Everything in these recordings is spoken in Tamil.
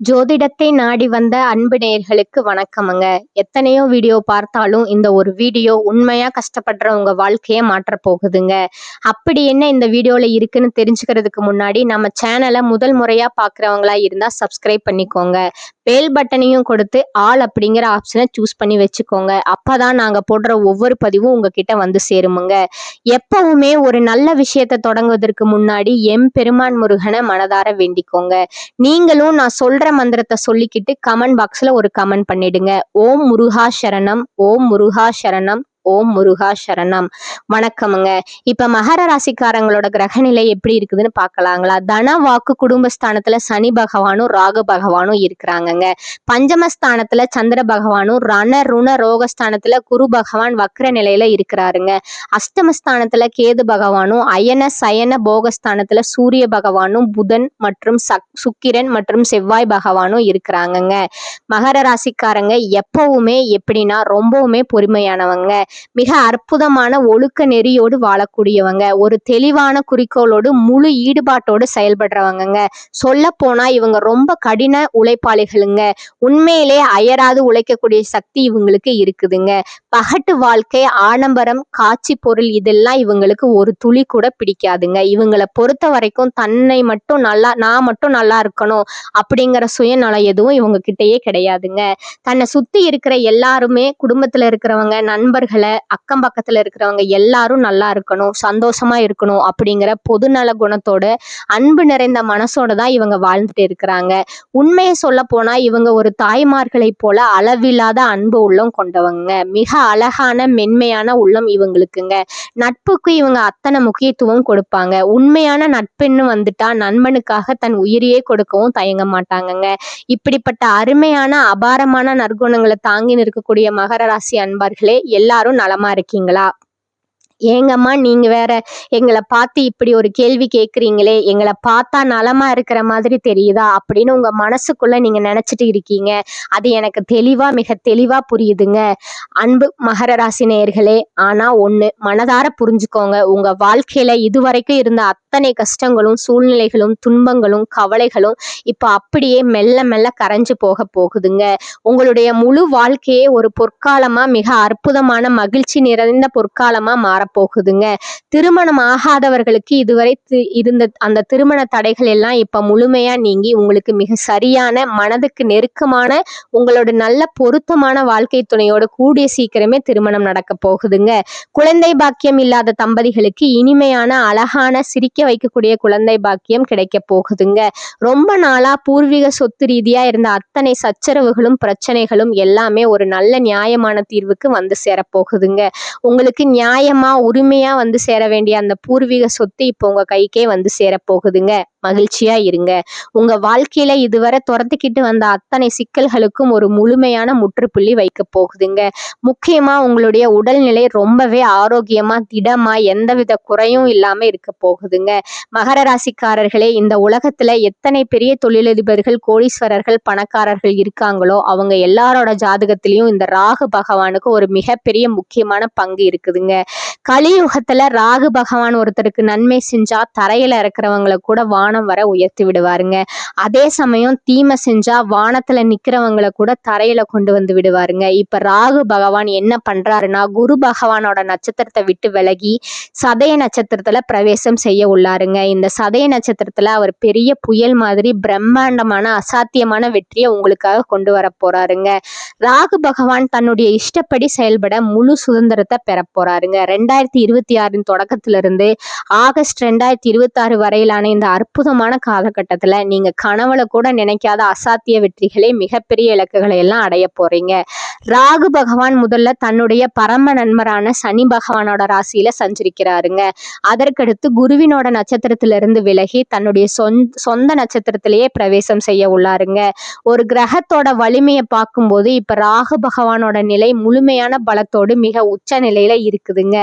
ஜோதிடத்தை நாடி வந்த அன்பு நேயர்களுக்கு வணக்கமுங்க. எத்தனையோ வீடியோ பார்த்தாலும் இந்த ஒரு வீடியோ உண்மையா கஷ்டப்படுற உங்க வாழ்க்கைய மாற்றப் போகுதுங்க. அப்படி என்ன இந்த வீடியோல இருக்குன்னு தெரிஞ்சுக்கிறதுக்கு முன்னாடி நம்ம சேனலை முதல் முறையா பார்க்குறவங்களா இருந்தா சப்ஸ்கிரைப் பண்ணிக்கோங்க. பெல் பட்டனையும் கொடுத்து ஆல் அப்படிங்கிற ஆப்ஷனை சூஸ் பண்ணி வச்சுக்கோங்க. அப்பதான் நாங்க போடுற ஒவ்வொரு பதிவும் உங்ககிட்ட வந்து சேருமுங்க. எப்பவுமே ஒரு நல்ல விஷயத்தை தொடங்குவதற்கு முன்னாடி எம்பெருமான் முருகனை மனதார வேண்டிக்கோங்க. நீங்களும் நான் சொல்ற மந்திரத்தை சொல்லிக்கிட்டு கமெண்ட் பாக்ஸ்ல ஒரு கமெண்ட் பண்ணிடுங்க. ஓம் முருகா சரணம், ஓம் முருகா சரணம், ஓம் முருகா சரணம். வணக்கமுங்க. இப்ப மகர ராசிக்காரங்களோட கிரகநிலை எப்படி இருக்குதுன்னு பார்க்கலாங்களா? தன வாக்கு குடும்பஸ்தானத்துல சனி பகவானும் ராகு பகவானும் இருக்கிறாங்கங்க. பஞ்சமஸ்தானத்துல சந்திர பகவானும் ரண ருண ரோகஸ்தானத்துல குரு பகவான் வக்ர நிலையில இருக்கிறாருங்க. அஷ்டமஸ்தானத்துல கேது பகவானும் அயன சயன போகஸ்தானத்துல சூரிய பகவானும் புதன் மற்றும் சுக்கிரன் மற்றும் செவ்வாய் பகவானும் இருக்கிறாங்கங்க. மகர ராசிக்காரங்க எப்பவுமே எப்படின்னா ரொம்பவுமே பொறுமையானவங்க, மிக அற்புதமான ஒழுக்க நெறியோடு வாழக்கூடியவங்க, ஒரு தெளிவான குறிக்கோளோடு முழு ஈடுபாட்டோடு செயல்படுறவங்க. சொல்ல போனா இவங்க ரொம்ப கடின உழைப்பாளிகளுங்க. உண்மையிலே அயராது உழைக்கக்கூடிய சக்தி இவங்களுக்கு இருக்குதுங்க. பகட்டு வாழ்க்கை, ஆடம்பரம், காட்சி பொருள் இதெல்லாம் இவங்களுக்கு ஒரு துளி கூட பிடிக்காதுங்க. இவங்களை பொறுத்த வரைக்கும் தன்னை மட்டும் நான் மட்டும் நல்லா இருக்கணும் அப்படிங்கிற சுயநலம் எதுவும் இவங்க கிட்டயே கிடையாதுங்க. தன்னை சுத்தி இருக்கிற எல்லாருமே, குடும்பத்துல இருக்கிறவங்க, நண்பர்களை, அக்கம் பக்கத்துல இருக்கிறவங்க எல்லாரும் நல்லா இருக்கணும், சந்தோஷமா இருக்கணும் அப்படிங்கிற பொதுநல குணத்தோட அன்பு நிறைந்த மனசோட தான் இவங்க வாழ்ந்துட்டு இருக்கிறாங்க. உண்மையை சொல்ல போனா இவங்க ஒரு தாய்மார்களை போல அளவில்லாத அன்பு உள்ளம் கொண்டவங்க. மிக அழகான மென்மையான உள்ளம் இவங்களுக்குங்க. நட்புக்கு இவங்க அத்தனை முக்கியத்துவம் கொடுப்பாங்க. உண்மையான நட்பென்னு வந்துட்டா நண்பனுக்காக தன் உயிரையே கொடுக்கவும் தயங்க மாட்டாங்கங்க. இப்படிப்பட்ட அருமையான அபாரமான நற்குணங்களை தாங்கி நிற்கக்கூடிய மகர ராசி அன்பர்களே, எல்லாரும் நலமா இருக்கீங்களா? ஏங்கம்மா நீங்க வேற எங்களை பார்த்து இப்படி ஒரு கேள்வி கேட்குறீங்களே, எங்களை பார்த்தா நலமா இருக்கிற மாதிரி தெரியுதா அப்படின்னு உங்க மனசுக்குள்ள நீங்க நினைச்சிட்டு இருக்கீங்க. அது எனக்கு மிக தெளிவா புரியுதுங்க அன்பு மகர ராசி நேயர்களே. ஆனா ஒண்ணு மனதார புரிஞ்சுக்கோங்க, உங்க வாழ்க்கையில இதுவரைக்கும் இருந்த அத்தனை கஷ்டங்களும், சூழ்நிலைகளும், துன்பங்களும், கவலைகளும் இப்ப அப்படியே மெல்ல மெல்ல கரைஞ்சு போக போகுதுங்க. உங்களுடைய முழு வாழ்க்கையே ஒரு பொற்காலமா, மிக அற்புதமான மகிழ்ச்சி நிறைந்த பொற்காலமா போகுதுங்க. திருமணம் ஆகாதவர்களுக்கு இதுவரை இருந்த அந்த திருமண தடைகள் எல்லாம் இப்ப முழுமையா நீங்கி உங்களுக்கு மிக சரியான, மனதுக்கு நெருக்கமான, உங்களோட நல்ல பொருத்தமான வாழ்க்கை துணையோட கூடிய சீக்கிரமே திருமணம் நடக்க போகுதுங்க. குழந்தை பாக்கியம் இல்லாத தம்பதிகளுக்கு இனிமையான, அழகான, சிரிக்க வைக்கக்கூடிய குழந்தை பாக்கியம் கிடைக்க போகுதுங்க. ரொம்ப நாளா பூர்வீக சொத்து ரீதியா இருந்த அத்தனை சச்சரவுகளும் பிரச்சனைகளும் எல்லாமே ஒரு நல்ல நியாயமான தீர்வுக்கு வந்து சேரப்போகுதுங்க. உங்களுக்கு நியாயமா, உரிமையா வந்து சேர வேண்டிய அந்த பூர்வீக சொத்து இப்போ உங்க கைக்கே வந்து சேரப்போகுதுங்க. மகிழ்ச்சியா இருங்க. உங்க வாழ்க்கையில இதுவரை துரத்திக்கிட்டு வந்த அத்தனை சிக்கல்களுக்கும் ஒரு முழுமையான முற்றுப்புள்ளி வைக்க போகுதுங்க. முக்கியமா உங்களுடைய உடல்நிலை ரொம்பவே ஆரோக்கியமா, திடமா, எந்தவித குறையும் இல்லாம இருக்க போகுதுங்க. மகர ராசிக்காரர்களே, இந்த உலகத்துல எத்தனை பெரிய தொழிலதிபர்கள், கோடீஸ்வரர்கள், பணக்காரர்கள் இருக்காங்களோ அவங்க எல்லாரோட ஜாதகத்திலையும் இந்த ராகு பகவானுக்கு ஒரு மிகப்பெரிய முக்கியமான பங்கு இருக்குதுங்க. கலியுகத்துல ராகு பகவான் ஒருத்தருக்கு நன்மை செஞ்சா தரையில இருக்கிறவங்களை கூட வானம் வர உயர்த்தி விடுவாருங்க. அதே சமயம் தீமை செஞ்சா வானத்துல நிக்கிறவங்களை கூட தரையில கொண்டு வந்து விடுவாருங்க. இப்ப ராகு பகவான் என்ன பண்றாருன்னா, குரு பகவானோட நட்சத்திரத்தை விட்டு விலகி சதய நட்சத்திரத்துல பிரவேசம் செய்ய உள்ளாருங்க. இந்த சதய நட்சத்திரத்துல அவர் பெரிய புயல் மாதிரி பிரம்மாண்டமான, அசாத்தியமான வெற்றியை உங்களுக்காக கொண்டு வர போறாருங்க. ராகு பகவான் தன்னுடைய இஷ்டப்படி செயல்பட முழு சுதந்திரத்தை பெற போறாருங்க. 2026 தொடக்கத்திலிருந்து ஆகஸ்ட் 2026 வரையிலான இந்த அற்புதமான காலகட்டத்துல நீங்க கனவுல கூட நினைக்காத அசாத்திய வெற்றிகளை, மிகப்பெரிய இலக்குகளை எல்லாம் அடைய போறீங்க. ராகு பகவான் முதல்ல தன்னுடைய பரம நண்பரான சனி பகவானோட ராசியில சஞ்சரிக்கிறாருங்க. அதற்கடுத்து குருவினோட நட்சத்திரத்திலிருந்து விலகி தன்னுடைய சொந்த நட்சத்திரத்திலேயே பிரவேசம் செய்ய உள்ளாருங்க. ஒரு கிரகத்தோட வலிமையை பார்க்கும்போது இப்ப ராகு பகவானோட நிலை முழுமையான பலத்தோடு மிக உச்ச நிலையில இருக்குதுங்க.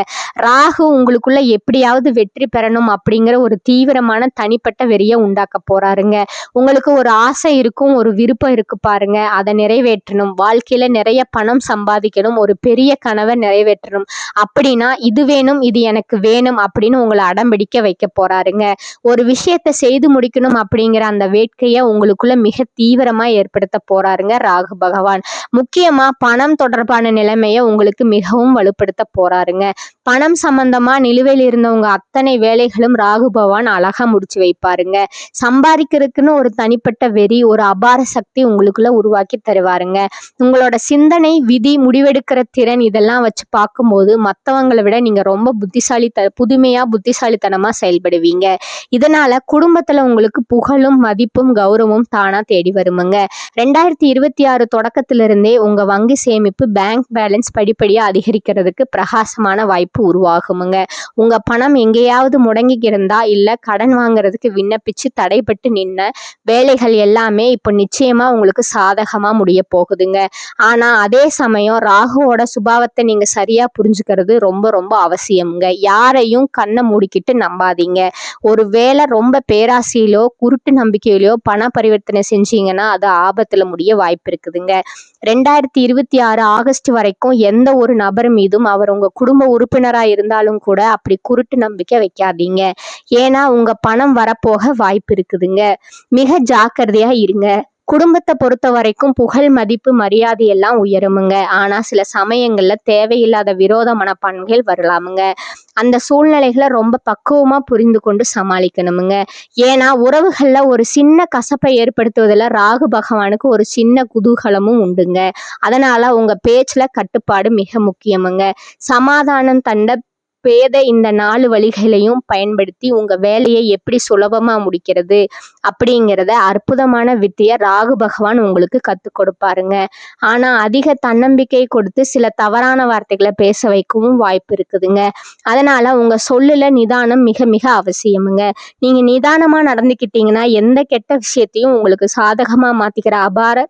ராகு உங்களுக்குள்ள எப்படியாவது வெற்றி பெறணும் அப்படிங்கிற ஒரு தீவிரமான தனிப்பட்ட வெறிய உண்டாக்க போறாருங்க. உங்களுக்கு ஒரு ஆசை இருக்கும், ஒரு விருப்பம் இருக்கு பாருங்க, அதை நிறைவேற்றணும். வாழ்க்கையில நிறைய பணம் சம்பாதிக்கணும், ஒரு பெரிய கனவை நிறைவேற்றணும் அப்படின்னா இது வேணும், இது எனக்கு வேணும் அப்படின்னு உங்களை அடம்பிடிக்க வைக்க போறாருங்க. ஒரு விஷயத்தை செய்து முடிக்கணும் அப்படிங்கிற அந்த வேட்கையை உங்களுக்குள்ள மிக தீவிரமா ஏற்படுத்த போறாருங்க ராகு பகவான். முக்கியமா பணம் தொடர்பான நிலைமையை உங்களுக்கு மிகவும் வலுப்படுத்த போறாருங்க. பணம் சம்பந்தமா நிலுவையில் இருந்தவங்க அத்தனை வேலைகளும் ராகு பகவான் அழகா முடிச்சு வைப்பாருங்க. சம்பாதிக்கிறதுக்குன்னு ஒரு தனிப்பட்ட வெறி, ஒரு அபார சக்தி உங்களுக்குள்ள உருவாக்கி தருவாருங்க. உங்களோட சிந்தனை, விதி, முடிவெடுக்கிற திறன் இதெல்லாம் வச்சு பார்க்கும்போது மற்றவங்களை விட நீங்க ரொம்ப புத்திசாலித்தனமா செயல்படுவீங்க. இதனால குடும்பத்துல உங்களுக்கு புகழும் மதிப்பும் கௌரவமும் தானா தேடி வருமுங்க. 2026 தொடக்கத்திலிருந்தே உங்க வங்கி சேமிப்பு, பேங்க் பேலன்ஸ் படிப்படியா அதிகரிக்கிறதுக்கு பிரகாசமான வாய்ப்பு உருவாகுமுங்க. உங்க பணம் எங்கேயாவது முடங்கி இருந்தா, இல்ல கடன் வாங்குறதுக்கு விண்ணப்பிச்சு தடைப்பட்டு நின்ன வேலைகள் எல்லாமே இப்போ நிச்சயமா உங்களுக்கு சாதகமா முடிய போகுதுங்க. ஆனா அதே சமயம் ராகுவோட சுபாவத்தை நீங்க சரியா புரிஞ்சுக்கிறது ரொம்ப ரொம்ப அவசியம்ங்க. யாரையும் கண்ணை மூடிக்கிட்டு நம்பாதீங்க. ஒரு வேலை ரொம்ப பேராசையிலோ குருட்டு நம்பிக்கையிலோ பண பரிவர்த்தனை செஞ்சீங்கன்னா அது ஆபத்துல முடிய வாய்ப்பு இருக்குதுங்க. 2026 ஆகஸ்ட் வரைக்கும் எந்த ஒரு நபர் மீதும், அவர் உங்க குடும்ப உறுப்பினரா இருந்தாலும் கூட அப்படி குருட்டு நம்பிக்கை வைக்காதீங்க. ஏன்னா உங்க பணம் வரப்போக வாய்ப்பு இருக்குதுங்க. மிக ஜாக்கிரதையா இருங்க. குடும்பத்தை பொறுத்த வரைக்கும் புகழ், மதிப்பு, மரியாதை எல்லாம் உயருமுங்க. ஆனா சில சமயங்கள்ல தேவையில்லாத விரோத மனப்பான்மைகள் வரலாமுங்க. அந்த சூழ்நிலைகளை ரொம்ப பக்குவமா புரிந்து கொண்டு சமாளிக்கணுமுங்க. ஏன்னா உறவுகள்ல ஒரு சின்ன கசப்பை ஏற்படுத்துவதில் ராகு பகவானுக்கு ஒரு சின்ன குதூகலமும் உண்டுங்க. அதனால உங்க பேச்சுல கட்டுப்பாடு மிக முக்கியமுங்க. சமாதானம் தண்ட பேத இந்த 4 வழிகளையும் பயன்படுத்தி உங்க வேலையை எப்படி சுலபமா முடிக்கிறது அப்படிங்கிறத அற்புதமான வித்தைய ராகு பகவான் உங்களுக்கு கத்துக் கொடுப்பாருங்க. ஆனா அதிக தன்னம்பிக்கை கொடுத்து சில தவறான வார்த்தைகளை பேச வைக்கவும் வாய்ப்பு இருக்குதுங்க. அதனால உங்க சொல்லுல நிதானம் மிக மிக அவசியமுங்க. நீங்க நிதானமா நடந்துக்கிட்டீங்கன்னா எந்த கெட்ட விஷயத்தையும் உங்களுக்கு சாதகமா மாத்திக்கிற அபார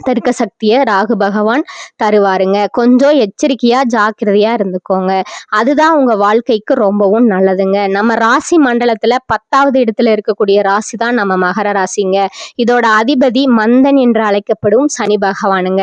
தர்க்க சக்தியை ராகு பகவான் தருவாருங்க. கொஞ்சம் எச்சரிக்கையா ஜாக்கிரதையா இருந்துக்கோங்க. அதுதான் உங்க வாழ்க்கைக்கு ரொம்பவும் நல்லதுங்க. நம்ம ராசி மண்டலத்துல 10வது இடத்துல இருக்கக்கூடிய ராசி தான் நம்ம மகர ராசிங்க. இதோட அதிபதி மந்தன் என்று அழைக்கப்படும் சனி பகவானுங்க.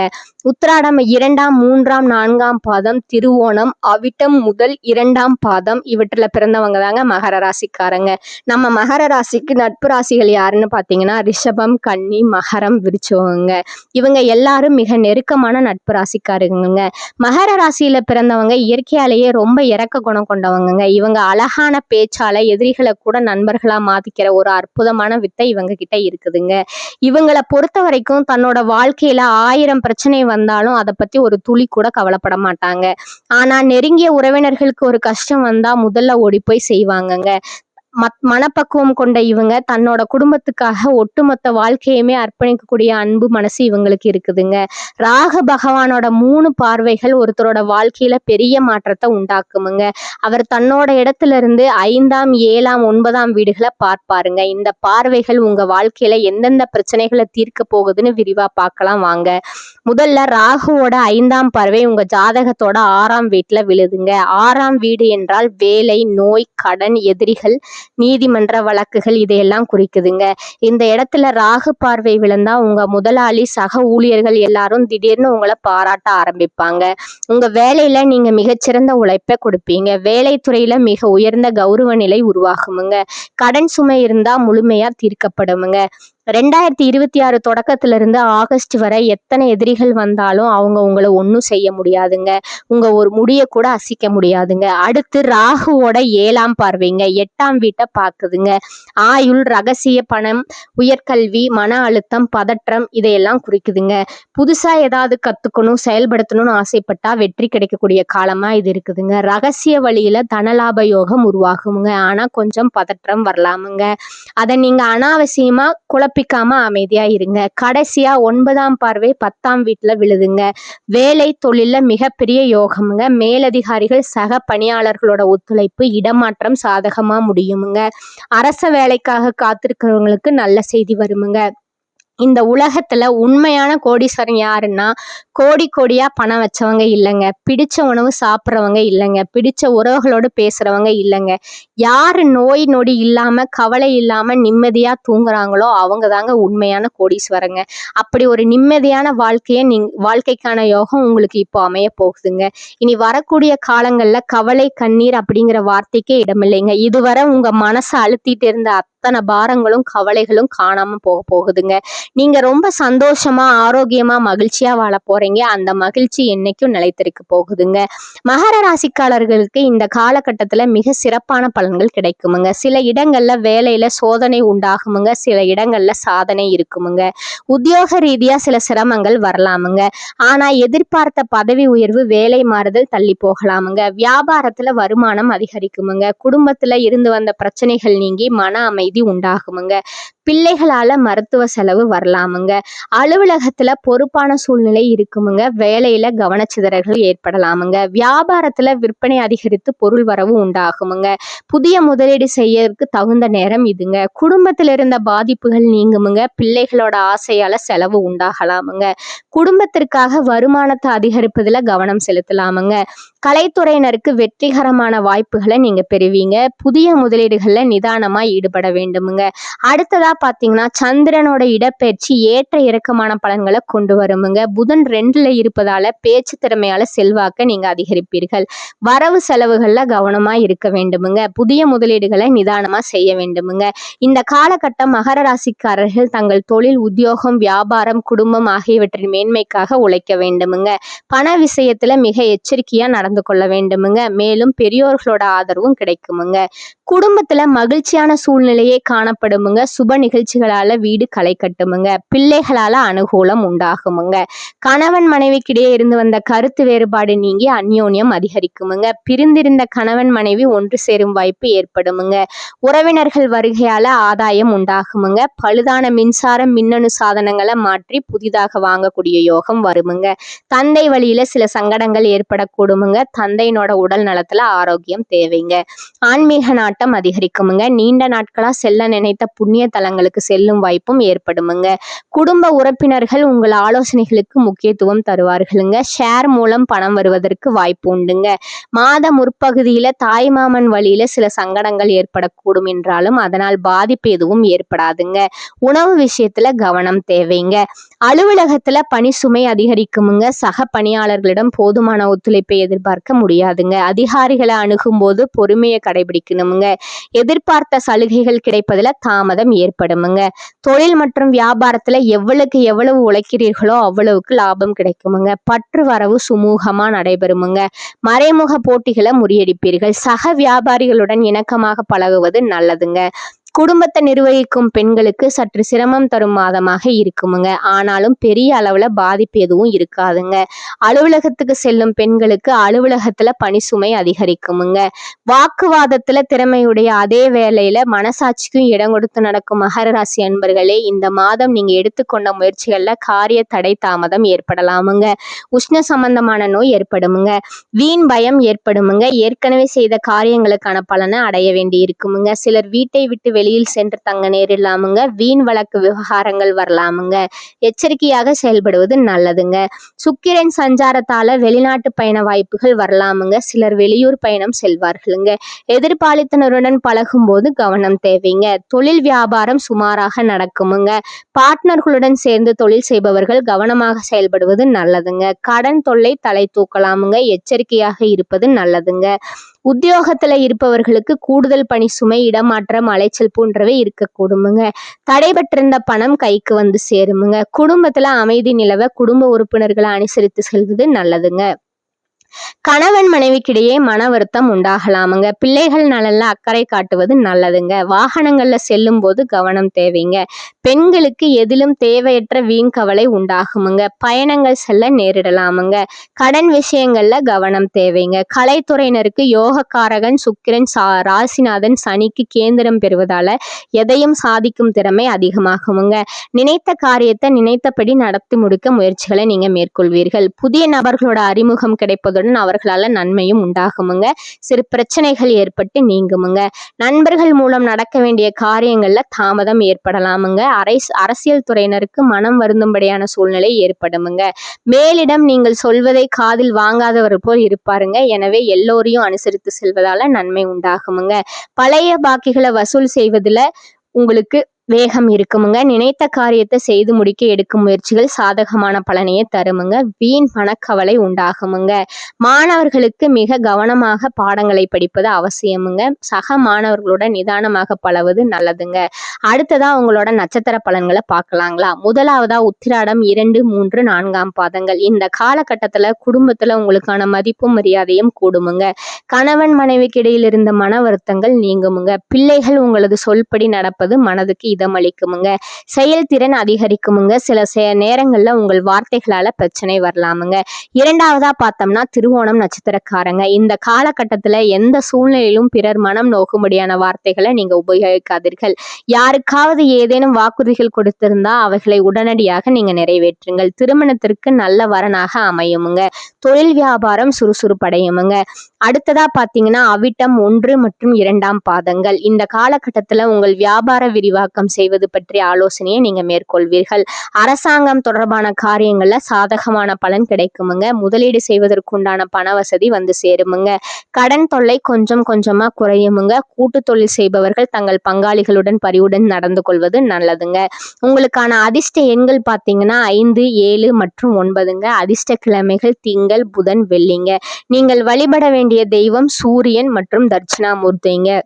உத்திராடம் 2ஆம் 3ஆம் 4ஆம் பாதம், திருவோணம், அவிட்டம் முதல் 2ஆம் பாதம் இவற்றில் பிறந்தவங்க தாங்க மகர ராசிக்காரங்க. நம்ம மகர ராசிக்கு நட்பு ராசிகள் யாருன்னு பார்த்தீங்கன்னா ரிஷபம், கன்னி, மகரம், விருச்சிகங்க. இவங்க எல்லாரும் மிக நெருக்கமான நட்பு ராசிக்காரங்க. மகர ராசியில பிறந்தவங்க இயற்கையாலேயே ரொம்ப இரக்க குணம் கொண்டவங்க. இவங்க அழகான பேச்சால எதிரிகளை கூட நண்பர்களா மாத்திக்கிற ஒரு அற்புதமான வித்தை இவங்க கிட்ட இருக்குதுங்க. இவங்களை பொறுத்த வரைக்கும் தன்னோட வாழ்க்கையில 1000 பிரச்சனை வந்தாலும் அதை பத்தி ஒரு துளி கூட கவலைப்பட மாட்டாங்க. ஆனா நெருங்கிய உறவினர்களுக்கு ஒரு கஷ்டம் வந்தா முதல்ல ஓடி போய் செய்வாங்கங்க. மனப்பக்குவம் கொண்ட இவங்க தன்னோட குடும்பத்துக்காக ஒட்டுமொத்த வாழ்க்கையுமே அர்ப்பணிக்கக்கூடிய அன்பு மனசு இவங்களுக்கு இருக்குதுங்க. ராகு பகவானோட 3 பார்வைகள் ஒருத்தரோட வாழ்க்கையில பெரிய மாற்றத்தை உண்டாக்குமுங்க. அவர் தன்னோட இடத்துல இருந்து 5ஆம் 7ஆம் 9ஆம் வீடுகளை பார்ப்பாருங்க. இந்த பார்வைகள் உங்க வாழ்க்கையில எந்தெந்த பிரச்சனைகளை தீர்க்க போகுதுன்னு விரிவா பார்க்கலாம் வாங்க. முதல்ல ராகுவோட 5ஆம் பார்வை உங்க ஜாதகத்தோட 6ஆம் வீட்டுல விழுதுங்க. 6ஆம் வீடு என்றால் வேலை, நோய், கடன், எதிரிகள், நீதிமன்ற வழக்குகள் இதையெல்லாம் குறிக்குதுங்க. இந்த இடத்துல ராகு பார்வை விழுந்தா உங்க முதலாளி, சக ஊழியர்கள் எல்லாரும் திடீர்னு உங்களை பாராட்ட ஆரம்பிப்பாங்க. உங்க வேலையில நீங்க மிகச்சிறந்த உழைப்பை கொடுப்பீங்க. வேலைத்துறையில மிக உயர்ந்த கௌரவ நிலை உருவாகுமுங்க. கடன் சுமை இருந்தா முழுமையா தீர்க்கப்படுமுங்க. 2026 தொடக்கத்துல இருந்து ஆகஸ்ட் வரை எத்தனை எதிரிகள் வந்தாலும் அவங்க உங்களை ஒன்றும் செய்ய முடியாதுங்க. உங்க ஒரு முடிய கூட அசைக்க முடியாதுங்க. அடுத்து ராகுவோட 7ஆம் பார்வைங்க 8ஆம் வீட்டை பார்க்குதுங்க. ஆயுள், ரகசிய பணம், உயர்கல்வி, மன அழுத்தம், பதற்றம் இதையெல்லாம் குறிக்குதுங்க. புதுசா ஏதாவது கத்துக்கணும், செயல்படுத்தணும்னு ஆசைப்பட்டா வெற்றி கிடைக்கக்கூடிய காலமா இது இருக்குதுங்க. ரகசிய வழியில தனலாப யோகம் உருவாகுங்க. ஆனா கொஞ்சம் பதற்றம் வரலாமுங்க. அதை நீங்க அனாவசியமா குழப்பிக்காம அமைதியா இருங்க. கடைசியா 9ஆம் பார்வை 10ஆம் வீட்டுல விழுதுங்க. வேலை, தொழில மிகப்பெரிய யோகமுங்க. மேலதிகாரிகள், சக பணியாளர்களோட ஒத்துழைப்பு, இடமாற்றம் சாதகமா முடியுமுங்க. அரச வேலைக்காக காத்திருக்கிறவங்களுக்கு நல்ல செய்தி வருமுங்க. இந்த உலகத்துல உண்மையான கோடீஸ்வரன் யாருன்னா கோடி கோடியா பணம் வச்சவங்க இல்லைங்க, பிடிச்ச உணவு சாப்பிட்றவங்க இல்லைங்க, பிடிச்ச உறவுகளோடு பேசுறவங்க இல்லைங்க. யாரு நோய் நொடி இல்லாம கவலை இல்லாம நிம்மதியா தூங்குறாங்களோ அவங்க தாங்க உண்மையான கோடீஸ்வரங்க. அப்படி ஒரு நிம்மதியான வாழ்க்கைக்கான யோகம் உங்களுக்கு இப்போ அமைய போகுதுங்க. இனி வரக்கூடிய காலங்கள்ல கவலை கண்ணீர் அப்படிங்கிற வார்த்தைக்கே இடமில்லைங்க. இதுவரை உங்க மனசை அழுத்திட்டு இருந்த அத்தனை பாரங்களும் கவலைகளும் காணாம போகுதுங்க. நீங்க ரொம்ப சந்தோஷமா ஆரோக்கியமா மகிழ்ச்சியா வாழ போறீங்க. அந்த மகிழ்ச்சி என்னைக்கும் நிலைத்திருக்க போகுதுங்க. மகர ராசிக்காரர்களுக்கு இந்த காலகட்டத்துல மிக சிறப்பான பலன்கள் கிடைக்குமுங்க. சில இடங்கள்ல வேலையில சோதனை உண்டாகுமுங்க, சில இடங்கள்ல சாதனை இருக்குமுங்க. உத்தியோக ரீதியா சில சிரமங்கள் வரலாமுங்க. ஆனா எதிர்பார்த்த பதவி உயர்வு வேலை மாறுதல் தள்ளி போகலாமுங்க. வியாபாரத்துல வருமானம் அதிகரிக்குமுங்க. குடும்பத்துல இருந்து வந்த பிரச்சனைகள் நீங்கி மன அமைதி உண்டாகுமுங்க. பிள்ளைகளால மருத்துவ செலவு வரலாமுங்க. அலுவலகத்துல பொறுப்பான சூழ்நிலை இருக்குமுங்க. வேலையில கவனச்சிதறல்கள் ஏற்படலாமுங்க. வியாபாரத்துல விற்பனை அதிகரித்து பொருள் வரவு உண்டாகுமுங்க. புதிய முதலீடு செய்யறதுக்கு தகுந்த நேரம் இதுங்க. குடும்பத்துல இருந்த பாதிப்புகள் நீங்குமுங்க. பிள்ளைகளோட ஆசையால செலவு உண்டாகலாமுங்க. குடும்பத்திற்காக வருமானத்தை அதிகரிப்பதுல கவனம் செலுத்தலாமுங்க. கலைத்துறையினருக்கு வெற்றிகரமான வாய்ப்புகளை நீங்க பெறுவீங்க. புதிய முதலீடுகள்ல நிதானமா ஈடுபட வேண்டுமுங்க. அடுத்ததா பாத்தீங்கன்னா சந்திரனோட இடப்பெயர்ச்சி ஏற்ற இறக்கமான பலன்களை கொண்டு வருமுங்க. புதன் 2ல இருப்பதால பேச்சு திறமையால செல்வாக்க நீங்க அதிகரிப்பீர்கள். வரவு செலவுகள்ல கவனமா இருக்க வேண்டுமுங்க. புதிய முதலீடுகளை நிதானமா செய்ய வேண்டுமுங்க. இந்த காலகட்டம் மகர ராசிக்காரர்கள் தங்கள் தொழில், உத்தியோகம், வியாபாரம், குடும்பம் ஆகியவற்றின் மேன்மைக்காக உழைக்க வேண்டுமுங்க. பண விஷயத்துல மிக எச்சரிக்கையா நடந்து கொள்ள வேண்டுமுங்க. மேலும் பெரியோர்களோட ஆதரவும் கிடைக்குமுங்க. குடும்பத்துல மகிழ்ச்சியான சூழ்நிலையே காணப்படுமுங்க. சுப நிகழ்ச்சிகளால வீடு களை கட்டுமுங்க. பிள்ளைகளால அனுகூலம் உண்டாகுமுங்க. கணவன் மனைவிக்கிடையே இருந்து வந்த கருத்து வேறுபாடு நீங்கி அந்யோன்யம் அதிகரிக்குமுங்க. பிரிந்திருந்த கணவன் மனைவி ஒன்று சேரும் வாய்ப்பு ஏற்படுமுங்க. உறவினர்கள் வருகையால ஆதாயம் உண்டாகுமுங்க. பழுதான மின்சாரம் மின்னணு சாதனங்களை மாற்றி புதிதாக வாங்கக்கூடிய யோகம் வருமுங்க. தந்தை வழியில சில சங்கடங்கள் ஏற்படக்கூடுமுங்க. தந்தையினோட உடல் நலத்துல ஆரோக்கியம் தேவைங்க. ஆன்மீக நாட்டம் அதிகரிக்குமுங்க. நீண்ட நாட்களா செல்ல நினைத்த புண்ணிய தலங்களுக்கு செல்லும் வாய்ப்பும் ஏற்படுமுங்க. குடும்ப உறுப்பினர்கள் உங்கள் ஆலோசனைகளுக்கு முக்கியத்துவம் தருவார்களுங்க. ஷேர் மூலம் பணம் வருவதற்கு வாய்ப்பு உண்டுங்க. மாத முற்பகுதியில தாய்மாமன் வழியில சில சங்கடங்கள் ஏற்படக்கூடும் என்றாலும் அதனால் பாதிப்பு எதுவும் ஏற்படாதுங்க. உணவு விஷயத்துல கவனம் தேவைங்க. அலுவலகத்துல பணி சுமை அதிகரிக்குமுங்க. சக பணியாளர்களிடம் போதுமான ஒத்துழைப்பை எதிர்பார்க்க முடியாதுங்க. அதிகாரிகளை அணுகும் போது பொறுமையை கடைபிடிக்கணுமுங்க. எதிர்பார்த்த சலுகைகள் கிடைப்பதுல தாமதம் ஏற்படுமுங்க. தொழில் மற்றும் வியாபாரத்துல எவ்வளவு உழைக்கிறீர்களோ அவ்வளவுக்கு லாபம் கிடைக்குமுங்க. பற்று வரவு சுமூகமா நடைபெறுமுங்க. மறைமுக போட்டிகளை முறியடிப்பீர்கள். சக வியாபாரிகளுடன் இணக்கமாக பழகுவது நல்லதுங்க. குடும்பத்தை நிர்வகிக்கும் பெண்களுக்கு சற்று சிரமம் தரும் மாதமாக இருக்குமுங்க. ஆனாலும் பெரிய அளவுல பாதிப்பு எதுவும் இருக்காதுங்க. அலுவலகத்துக்கு செல்லும் பெண்களுக்கு அலுவலகத்துல பணி சுமை அதிகரிக்குமுங்க. வாக்குவாதத்துல திறமையுடைய அதே வேளையில மனசாட்சிக்கும் இடம் கொடுத்து நடக்கும் மகர ராசி அன்பர்களே, இந்த மாதம் நீங்க எடுத்துக்கொண்ட முயற்சிகள்ல காரிய தடை தாமதம் ஏற்படலாமுங்க. உஷ்ண சம்பந்தமான நோய் ஏற்படுமுங்க. வீண் பயம் ஏற்படுமுங்க. ஏற்கனவே செய்த காரியங்களுக்கான பலனை அடைய வேண்டி இருக்குமுங்க. சிலர் வீட்டை விட்டு வெளியில் சென்று தங்க நேரிடலாமுங்க. வீண் வழக்கு விவகாரங்கள் வரலாமுங்க. எச்சரிக்கையாக செயல்படுவது நல்லதுங்க. சுக்கிரன் சஞ்சாரத்தால வெளிநாட்டு பயண வாய்ப்புகள் வரலாமுங்க. சிலர் வெளியூர் பயணம் செல்வார்களுங்க. எதிர்பாலித்தனருடன் பழகும் போது கவனம் தேவைங்க. தொழில் வியாபாரம் சுமாராக நடக்குமுங்க. பார்ட்னர்களுடன் சேர்ந்து தொழில் செய்பவர்கள் கவனமாக செயல்படுவது நல்லதுங்க. கடன் தொல்லை தலை தூக்கலாமுங்க. எச்சரிக்கையாக இருப்பது நல்லதுங்க. உத்தியோகத்துல இருப்பவர்களுக்கு கூடுதல் பணி சுமை, இடமாற்றம், அலைச்சல் போன்றவை இருக்கக்கூடுமுங்க. தடைபட்டிருந்த பணம் கைக்கு வந்து சேருமுங்க. குடும்பத்துல அமைதி நிலவ குடும்ப உறுப்பினர்களை அனுசரித்து செல்வது நல்லதுங்க. கணவன் மனைவிக்கிடையே மன வருத்தம் உண்டாகலாமுங்க. பிள்ளைகள் நலன்ல அக்கறை காட்டுவது நல்லதுங்க. வாகனங்கள்ல செல்லும் போது கவனம் தேவைங்க. பெண்களுக்கு எதிலும் தேவையற்ற வீண் கவலை உண்டாகுமுங்க. பயணங்கள் செல்ல நேரிடலாமுங்க. கடன் விஷயங்கள்ல கவனம் தேவைங்க. கலைத்துறையினருக்கு யோகக்காரகன் சுக்கிரன் ராசிநாதன் சனிக்கு கேந்திரம் பெறுவதால எதையும் சாதிக்கும் திறமை அதிகமாகுமுங்க. நினைத்த காரியத்தை நினைத்தபடி நடத்தி முடிக்க முயற்சிகளை நீங்க மேற்கொள்வீர்கள். புதிய நபர்களோட அறிமுகம் கிடைப்பதுடன் அத்துடன் அவர்களால நன்மையும் உண்டாகுமுங்க. சிறு பிரச்சனைகள் ஏற்பட்டு நீங்குமுங்க. நண்பர்கள் மூலம் நடக்க வேண்டிய காரியங்கள்ல தாமதம் ஏற்படலாமுங்க. அரசியல் துறையினருக்கு மனம் வருந்தும்படியான சூழ்நிலை ஏற்படுமுங்க. மேலிடம் நீங்கள் சொல்வதை காதில் வாங்காதவர் போல் இருப்பாருங்க. எனவே எல்லோரையும் அனுசரித்து செல்வதால நன்மை உண்டாகுமுங்க. பழைய பாக்கிகளை வசூல் செய்வதில் உங்களுக்கு வேகம் இருக்குமுங்க. நினைத்த காரியத்தை செய்து முடிக்க எடுக்கும் முயற்சிகள் சாதகமான பலனையே தருமுங்க. வீண் மனக்கவலை உண்டாகுமுங்க. மாணவர்களுக்கு மிக கவனமாக பாடங்களை படிப்பது அவசியமுங்க. சக மாணவர்களோட நிதானமாக பழவது நல்லதுங்க. அடுத்ததா உங்களோட நட்சத்திர பலன்களை பார்க்கலாங்களா? முதலாவதா உத்திராடம் 2, 3, 4 பாதங்கள். இந்த காலகட்டத்துல குடும்பத்துல உங்களுக்கான மதிப்பும் மரியாதையும் கூடுமுங்க. கணவன் மனைவிக்கு இடையில் இருந்த மன வருத்தங்கள் நீங்குமுங்க. பிள்ளைகள் உங்களது சொல்படி நடப்பது மனதுக்கு இதமளிக்குமுங்க. செயல்திறன் அதிகரிக்குமுங்க. சில நேரங்கள்ல உங்கள் வார்த்தைகளால பிரச்சனை வரலாமுங்க. இரண்டாவதா பார்த்தோம்னா திருவோணம் நட்சத்திரக்காரங்க. இந்த காலகட்டத்துல எந்த சூழ்நிலையிலும் பிறர் மனம் நோக்கும்படியான வார்த்தைகளை நீங்க உபயோகிக்காதீர்கள். யாருக்காவது ஏதேனும் வாக்குறுதிகள் கொடுத்திருந்தா அவைகளை உடனடியாக நீங்க நிறைவேற்றுங்கள். திருமணத்திற்கு நல்ல வரனாக அமையுமுங்க. தொழில் வியாபாரம் சுறுசுறுப்படையுமுங்க. அடுத்ததா பாத்தீங்கன்னா அவிட்டம் 1 மற்றும் 2 பாதங்கள். இந்த காலகட்டத்துல உங்கள் வியாபார விரிவாக்கம் செய்வது பற்றிய ஆலோசனையை நீங்க மேற்கொள்வீர்கள். அரசாங்கம் தொடர்பான காரியங்கள்ல சாதகமான பலன் கிடைக்குமுங்க. முதலீடு செய்வதற்குண்டான பண வசதி வந்து சேருமுங்க. கடன் தொல்லை கொஞ்சம் கொஞ்சமா குறையுமுங்க. கூட்டு தொழில் செய்பவர்கள் தங்கள் பங்காளிகளுடன் பரிவுடன் நடந்து கொள்வது நல்லதுங்க. உங்களுக்கான அதிர்ஷ்ட எண்கள் பாத்தீங்கன்னா 5, 7 மற்றும் 9ங்க. அதிர்ஷ்ட கிழமைகள் திங்கள், புதன், வெள்ளிங்க. நீங்கள் வழிபட வேண்டிய தெய்வம் சூரியன் மற்றும் தட்சிணாமூர்த்திங்க.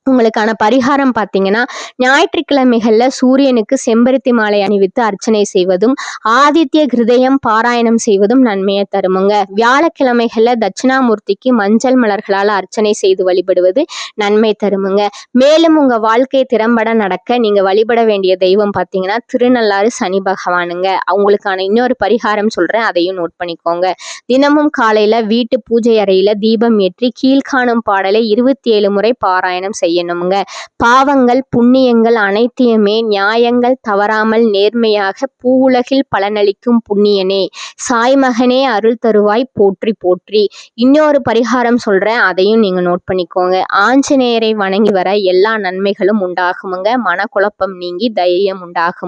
உங்களுக்கான பரிகாரம் பார்த்தீங்கன்னா ஞாயிற்றுக்கிழமைகள்ல சூரியனுக்கு செம்பருத்தி மாலை அணிவித்து அர்ச்சனை செய்வதும் ஆதித்ய கிருதயம் பாராயணம் செய்வதும் நன்மையை தருமுங்க. வியாழக்கிழமைகள்ல தட்சிணாமூர்த்திக்கு மஞ்சள் மலர்களால் அர்ச்சனை செய்து வழிபடுவது நன்மை தருமுங்க. மேலும் உங்க வாழ்க்கை திறம்பட நடக்க நீங்க வழிபட வேண்டிய தெய்வம் பார்த்தீங்கன்னா திருநள்ளாறு சனி பகவானுங்க. உங்களுக்கான இன்னொரு பரிகாரம் சொல்றேன், அதையும் நோட் பண்ணிக்கோங்க. தினமும் காலையில வீட்டு பூஜை அறையில தீபம் ஏற்றி கீழ்காணும் பாடலை 27 முறை பாராயணம் செய்யணுங்க. பாவங்கள் புண்ணியங்கள் அனைத்தையுமே நியாயங்கள் தவறாமல் நேர்மையாக பூவுலகில் பலனளிக்கும் புண்ணியனே சாய்மகனே அருள் தருவாய் போற்றி போற்றி. இன்னொரு பரிகாரம் சொல்றேன், அதையும் நீங்க நோட் பண்ணிக்கோங்க. ஆஞ்சநேயரை வணங்கி வர எல்லா நன்மைகளும் உண்டாகுமுங்க. மனக்குழப்பம் நீங்கி தைரியம் உண்டாகும்.